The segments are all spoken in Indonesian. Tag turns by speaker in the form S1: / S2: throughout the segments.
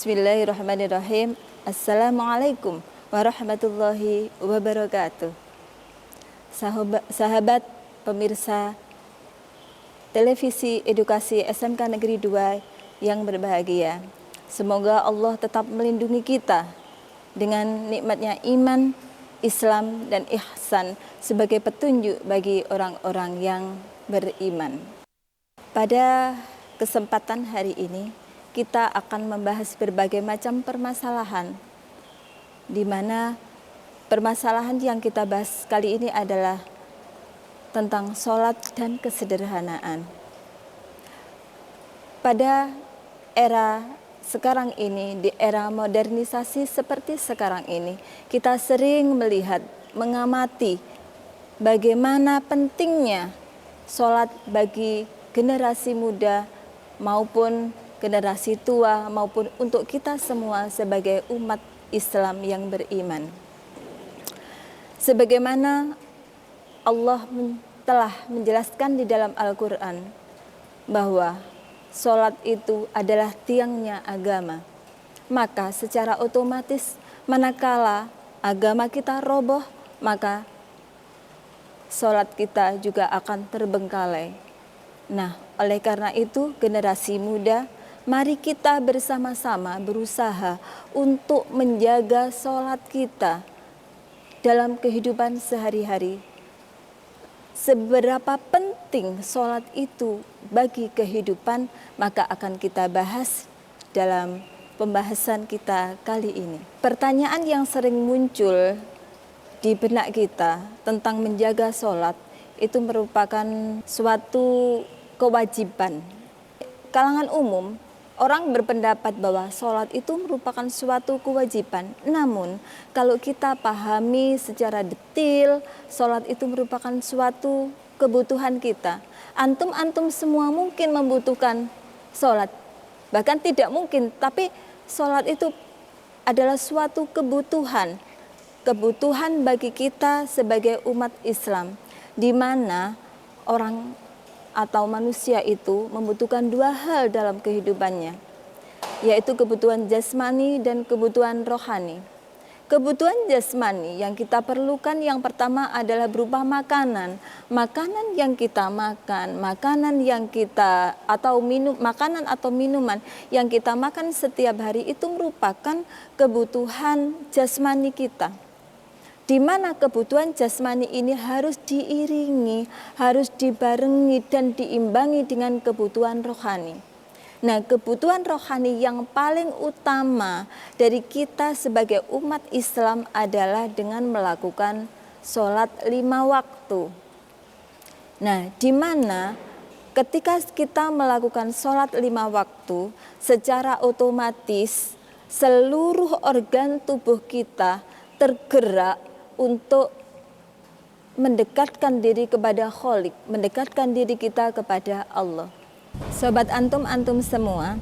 S1: Bismillahirrahmanirrahim. Assalamualaikum warahmatullahi wabarakatuh. Sahabat pemirsa televisi edukasi SMK Negeri 2 yang berbahagia. Semoga Allah tetap melindungi kita dengan nikmatnya iman, Islam, dan ihsan sebagai petunjuk bagi orang-orang yang beriman. Pada kesempatan hari ini, kita akan membahas berbagai macam permasalahan, di mana permasalahan yang kita bahas kali ini adalah tentang sholat dan kesederhanaan. Pada era sekarang ini, di era modernisasi seperti sekarang ini, kita sering melihat, mengamati bagaimana pentingnya sholat bagi generasi muda maupun generasi tua, maupun untuk kita semua sebagai umat Islam yang beriman. Sebagaimana Allah telah menjelaskan di dalam Al-Quran bahwa sholat itu adalah tiangnya agama, maka secara otomatis manakala agama kita roboh, maka sholat kita juga akan terbengkalai. Nah, oleh karena itu generasi muda, mari kita bersama-sama berusaha untuk menjaga sholat kita dalam kehidupan sehari-hari. Seberapa penting sholat itu bagi kehidupan, maka akan kita bahas dalam pembahasan kita kali ini. Pertanyaan yang sering muncul di benak kita tentang menjaga sholat itu merupakan suatu kewajiban. Kalangan umum, orang berpendapat bahwa sholat itu merupakan suatu kewajiban. Namun, kalau kita pahami secara detail, sholat itu merupakan suatu kebutuhan kita. Antum semua mungkin membutuhkan sholat. Bahkan tidak mungkin, tapi sholat itu adalah suatu kebutuhan. Kebutuhan bagi kita sebagai umat Islam, di mana orang atau manusia itu membutuhkan dua hal dalam kehidupannya, yaitu kebutuhan jasmani dan kebutuhan rohani. Kebutuhan jasmani yang kita perlukan yang pertama adalah berupa makanan. Makanan yang kita makan, makanan yang kita makanan atau minuman yang kita makan setiap hari itu merupakan kebutuhan jasmani kita. Di mana kebutuhan jasmani ini harus diiringi, harus dibarengi dan diimbangi dengan kebutuhan rohani. Nah, kebutuhan rohani yang paling utama dari kita sebagai umat Islam adalah dengan melakukan sholat 5 waktu. Nah, di mana ketika kita melakukan sholat 5 waktu, secara otomatis seluruh organ tubuh kita tergerak untuk mendekatkan diri kepada Khalik, mendekatkan diri kita kepada Allah. Sobat antum semua,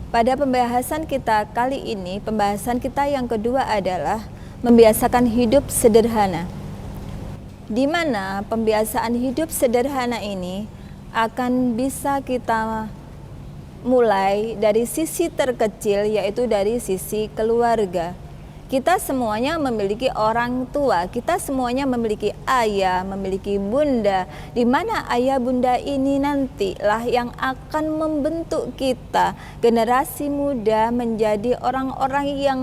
S1: pada pembahasan kita kali ini, pembahasan kita yang kedua adalah membiasakan hidup sederhana. Di mana pembiasaan hidup sederhana ini akan bisa kita mulai dari sisi terkecil, yaitu dari sisi keluarga. Kita semuanya memiliki orang tua, kita semuanya memiliki ayah, memiliki bunda, di mana ayah bunda ini nantilah yang akan membentuk kita, generasi muda, menjadi orang-orang yang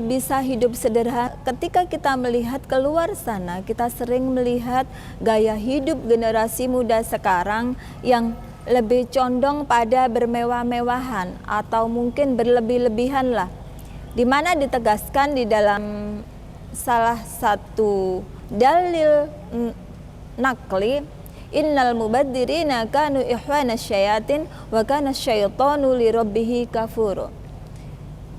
S1: bisa hidup sederhana. Ketika kita melihat keluar sana, kita sering melihat gaya hidup generasi muda sekarang yang lebih condong pada bermewah-mewahan atau mungkin berlebih-lebihan lah. Di mana ditegaskan di dalam salah satu dalil nakli, innal mubadzirina kanu ikhwana syayatin wa kana syaitanu li rabbih kafur.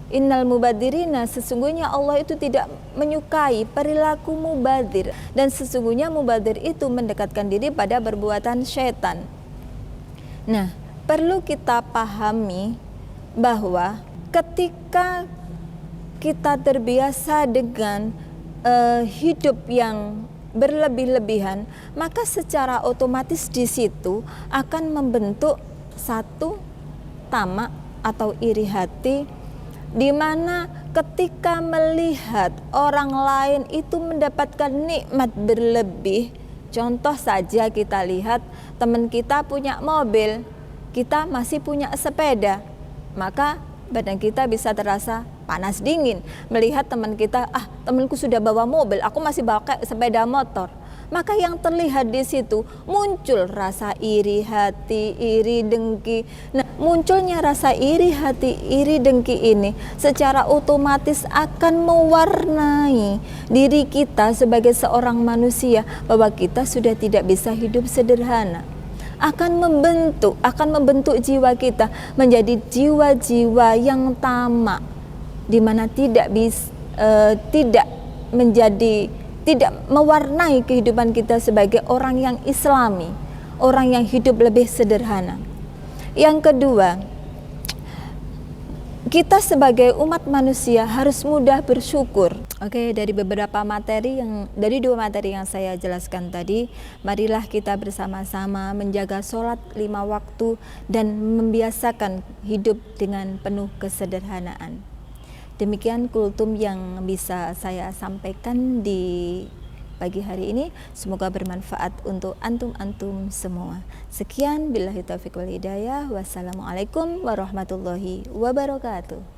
S1: Innal mubadzirina, sesungguhnya Allah itu tidak menyukai perilaku mubadzir, dan sesungguhnya mubadzir itu mendekatkan diri pada perbuatan syaitan. Nah, perlu kita pahami bahwa ketika kita terbiasa dengan hidup yang berlebih-lebihan, maka secara otomatis di situ akan membentuk satu tamak atau iri hati, di mana ketika melihat orang lain itu mendapatkan nikmat berlebih. Contoh saja kita lihat teman kita punya mobil, kita masih punya sepeda, maka badan kita bisa terasa panas dingin melihat teman kita, temanku sudah bawa mobil, aku masih pakai sepeda motor. Maka yang terlihat di situ muncul rasa iri hati, iri dengki. Nah, munculnya rasa iri hati, iri dengki ini secara otomatis akan mewarnai diri kita sebagai seorang manusia, bahwa kita sudah tidak bisa hidup sederhana. Akan membentuk jiwa kita menjadi jiwa-jiwa yang tamak, di mana tidak mewarnai kehidupan kita sebagai orang yang islami, orang yang hidup lebih sederhana. Yang kedua, kita sebagai umat manusia harus mudah bersyukur. Oke, dari dua materi yang saya jelaskan tadi, marilah kita bersama-sama menjaga sholat 5 waktu dan membiasakan hidup dengan penuh kesederhanaan. Demikian kultum yang bisa saya sampaikan di pagi hari ini. Semoga bermanfaat untuk antum-antum semua. Sekian, billahi taufiq wal hidayah. Wassalamualaikum warahmatullahi wabarakatuh.